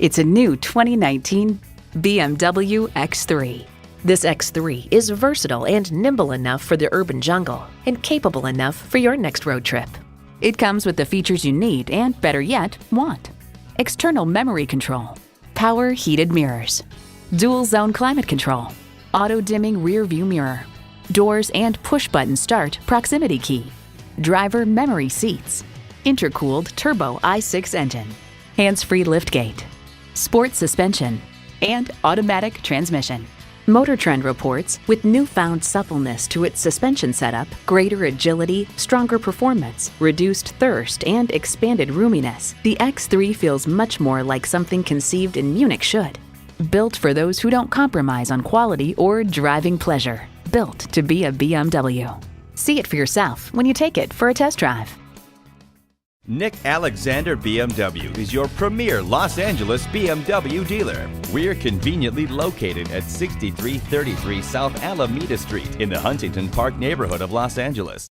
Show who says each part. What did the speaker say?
Speaker 1: It's a new 2019 BMW X3. This X3 is versatile and nimble enough for the urban jungle and capable enough for your next road trip. It comes with the features you need and, better yet, want. External memory control, power heated mirrors, dual zone climate control, auto dimming rear view mirror, doors and push button start proximity key, driver memory seats, intercooled turbo i6 engine, hands-free liftgate, sport suspension, and automatic transmission. Motor Trend reports, with newfound suppleness to its suspension setup, greater agility, stronger performance, reduced thirst, and expanded roominess, the X3 feels much more like something conceived in Munich should. Built for those who don't compromise on quality or driving pleasure. Built to be a BMW. See it for yourself when you take it for a test drive.
Speaker 2: Nick Alexander BMW is your premier Los Angeles BMW dealer. We're conveniently located at 6333 South Alameda Street in the Huntington Park neighborhood of Los Angeles.